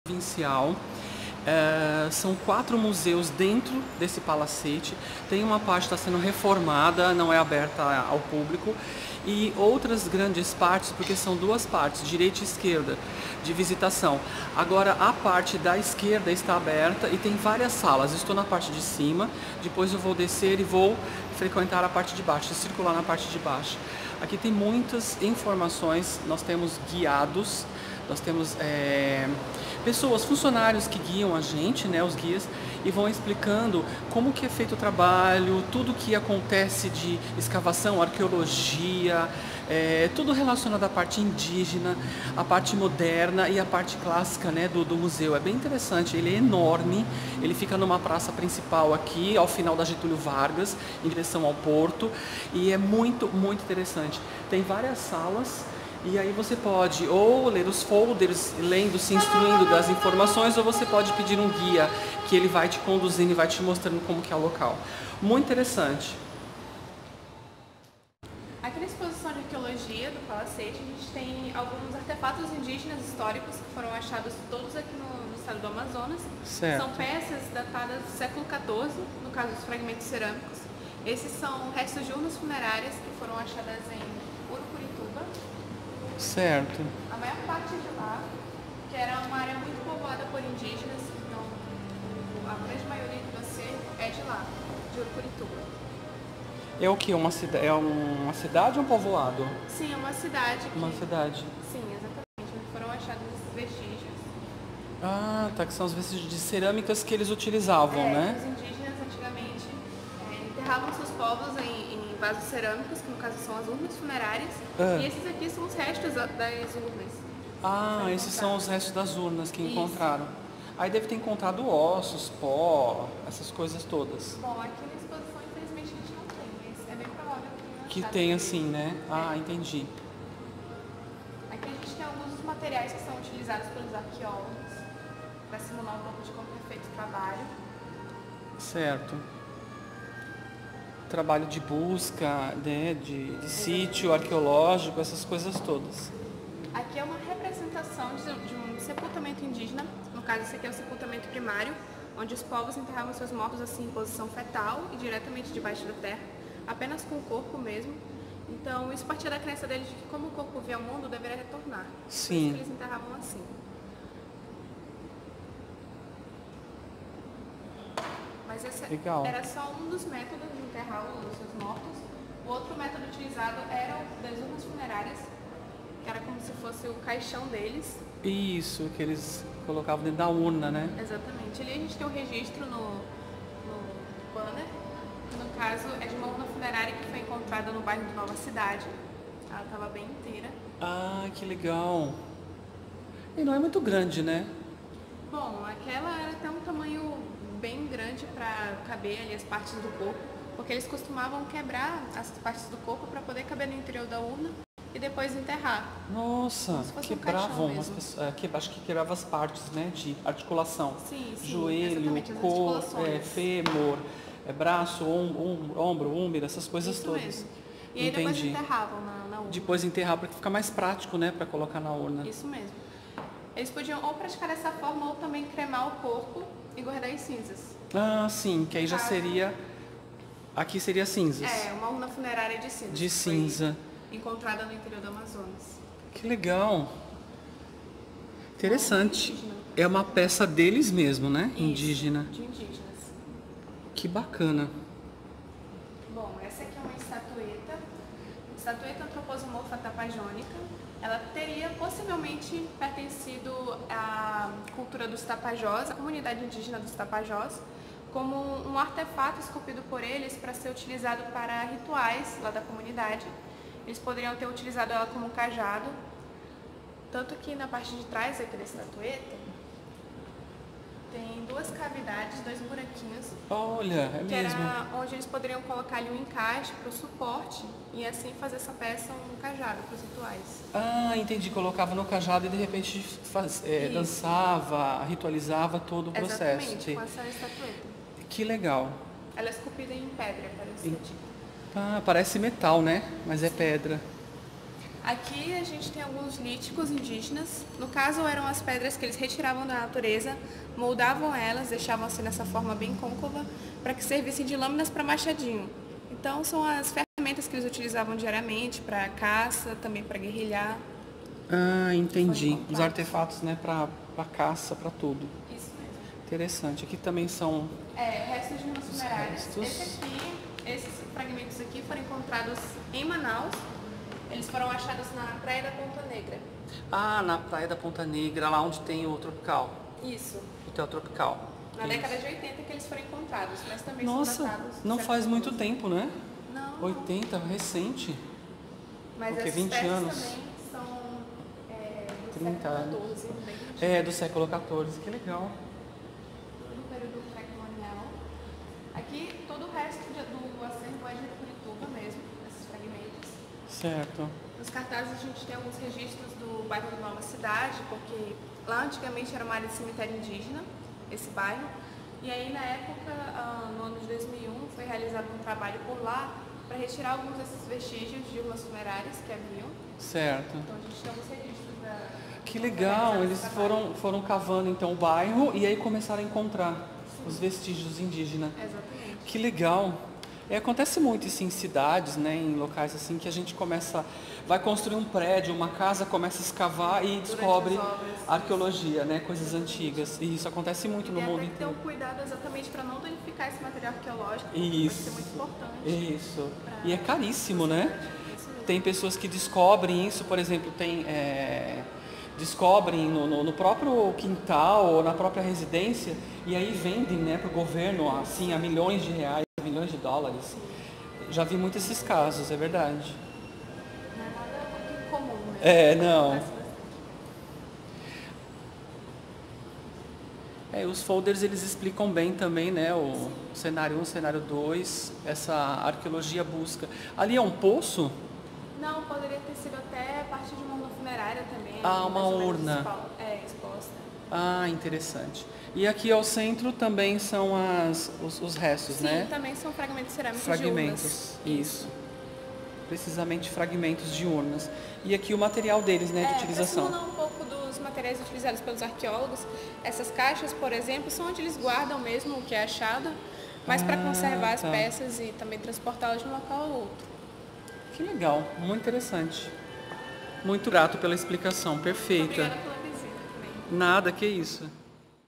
provincial. São 4 museus dentro desse palacete. Tem uma parte que está sendo reformada, não é aberta ao público, e outras grandes partes, porque são 2 partes, direita e esquerda, de visitação. Agora a parte da esquerda está aberta e tem várias salas. Estou na parte de cima, depois eu vou descer e vou frequentar a parte de baixo, circular na parte de baixo. Aqui tem muitas informações, nós temos guiados, nós temos pessoas, funcionários que guiam a gente, né, os guias, e vão explicando como que é feito o trabalho, tudo que acontece de escavação, arqueologia, tudo relacionado à parte indígena, à parte moderna e à parte clássica, né, do museu. É bem interessante, ele é enorme, ele fica numa praça principal aqui, ao final da Getúlio Vargas, em direção ao porto, e é muito, muito interessante. Tem várias salas. E aí você pode ou ler os folders, lendo, se instruindo das informações, ou você pode pedir um guia que ele vai te conduzindo e vai te mostrando como que é o local. Muito interessante. Aqui na exposição de arqueologia do Palacete, a gente tem alguns artefatos indígenas históricos que foram achados todos aqui no estado do Amazonas. Certo. São peças datadas do século XIV, no caso dos fragmentos cerâmicos. Esses são restos de urnas funerárias que foram achadas em Urucurituba. Certo. A maior parte de lá, que era uma área muito povoada por indígenas, então a grande maioria do acervo é de lá, de Urucurituba. É o que? É uma cidade ou um povoado? Sim, é uma cidade. Uma cidade. Sim, exatamente, onde foram achados esses vestígios. Ah, tá, que são os vestígios de cerâmicas que eles utilizavam, né? Os indígenas antigamente enterravam seus povos em vasos cerâmicos, que no caso são as urnas funerárias, e esses aqui são os restos das urnas. Ah, esses são os restos das urnas que encontraram. Aí deve ter encontrado ossos, pó, essas coisas todas. Bom, aqui na exposição infelizmente a gente não tem, mas é bem provável que tem assim, né? Ah, entendi. Aqui a gente tem alguns dos materiais que são utilizados pelos arqueólogos para simular um pouco de como é feito o trabalho. Certo. Trabalho de busca, né, de sítio arqueológico, essas coisas todas. Aqui é uma representação de um sepultamento indígena, no caso esse aqui é o sepultamento primário, onde os povos enterravam seus mortos assim em posição fetal e diretamente debaixo da terra, apenas com o corpo mesmo. Então isso partia da crença deles de que como o corpo via o mundo, deveria retornar. Sim. Por isso que eles enterravam assim. Mas esse era só um dos métodos de enterrar os seus mortos. O outro método utilizado era o das urnas funerárias, que era como se fosse o caixão deles. Isso, que eles colocavam dentro da urna, né? Exatamente. Ali a gente tem um registro no banner, que no caso é de uma urna funerária que foi encontrada no bairro de Nova Cidade. Ela estava bem inteira. Ah, que legal. E não é muito grande, né? Bom, aquela era até um tamanho bem grande para caber ali as partes do corpo, porque eles costumavam quebrar as partes do corpo para poder caber no interior da urna e depois enterrar. Nossa, quebravam as pessoas, acho que quebrava as partes, né, de articulação. Sim, joelho, fêmur, braço, ombro, úmero, essas coisas isso todas. Mesmo. E aí depois enterravam na urna. Depois enterrar para ficar mais prático, né, para colocar na urna. Isso mesmo. Eles podiam ou praticar dessa forma ou também cremar o corpo e guardar as cinzas. Ah, sim, que aí já seria... Aqui seria cinzas. Uma urna funerária de cinza. De cinza. Encontrada no interior do Amazonas. Que legal. Interessante. É uma peça deles mesmo, né? Isso, indígena. De indígenas. Que bacana. Bom, essa aqui é uma estatueta antroposomorfa tapajônica. Ela teria possivelmente pertencido à cultura dos Tapajós, à comunidade indígena dos Tapajós, como um artefato esculpido por eles para ser utilizado para rituais lá da comunidade. Eles poderiam ter utilizado ela como um cajado, tanto que na parte de trás aqui da estatueta tem 2 cavidades, 2 buraquinhos. Olha, é que mesmo. Era onde eles poderiam colocar ali um encaixe para o suporte e assim fazer essa peça um cajado para os rituais. Ah, entendi. Colocava no cajado e de repente dançava, ritualizava todo o processo. Exatamente, com essa estatueta. Que legal. Ela é esculpida em pedra, parece. Ah, parece metal, né? Mas é pedra. Aqui a gente tem alguns líticos indígenas. No caso, eram as pedras que eles retiravam da natureza, moldavam elas, deixavam assim nessa forma bem côncava, para que servissem de lâminas para machadinho. Então, são as ferramentas que eles utilizavam diariamente para caça, também para guerrilhar. Ah, entendi. Os artefatos, né, para caça, para tudo. Isso mesmo. Interessante. Aqui também são... Restos de urnas funerárias. Esses fragmentos aqui foram encontrados em Manaus. Eles foram achados na Praia da Ponta Negra. Ah, na Praia da Ponta Negra, lá onde tem o Tropical. Isso. Hotel Tropical. Na década de 80 que eles foram encontrados, mas também Nossa, são datados... não faz muito tempo, né? Não. 80, recente. Mas Porque essas 20 peças anos. também são do 30 século anos. XIV, bem antigo. É, do século XIV, que legal. Do período pré-colonial. Aqui, todo o resto do acervo é de Curitiba mesmo, esses fragmentos. Certo. Nos cartazes a gente tem alguns registros do bairro do Nova Cidade, porque lá antigamente era uma área de cemitério indígena, esse bairro. E aí na época, no ano de 2001, foi realizado um trabalho por lá para retirar alguns desses vestígios de urnas funerárias que haviam. Certo. Então a gente tem alguns registros da... Que legal, eles desse trabalho. foram cavando então o bairro e aí começaram a encontrar os vestígios indígenas. Exatamente. Que legal. Acontece muito isso em cidades, né, em locais assim, que a gente vai construir um prédio, uma casa, começa a escavar e descobre as obras. arqueologia, né, coisas antigas. E isso acontece muito no E mundo até que ter inteiro. um cuidado exatamente para não danificar esse material arqueológico, Isso. vai ser muito importante. Isso. E é caríssimo, né? Isso mesmo. Tem pessoas que descobrem isso, por exemplo, descobrem no próprio quintal ou na própria residência e aí vendem, né, para o governo assim, a milhões de reais, milhões de dólares. Já vi muitos esses casos, é verdade. Não é nada muito comum, né? Não. Acontece bastante. Os folders eles explicam bem também, né, o cenário 1, cenário 2, essa arqueologia busca. Ali é um poço? Não, poderia ter sido até parte de uma urna funerária também. Ah, uma mais ou menos urna. Exposta. Ah, interessante. E aqui ao centro também são os restos, Sim, né? também são fragmentos cerâmicos de Fragmentos, urnas. isso. Precisamente fragmentos de urnas. E aqui o material deles, né, de Para utilização. simular um pouco dos materiais utilizados pelos arqueólogos, essas caixas, por exemplo, são onde eles guardam mesmo o que é achado, mas para conservar as tá. peças e também transportá-las de um local ao outro. Que legal, muito interessante. Muito grato pela explicação, perfeita. Obrigada pela visita também. Nada, que isso.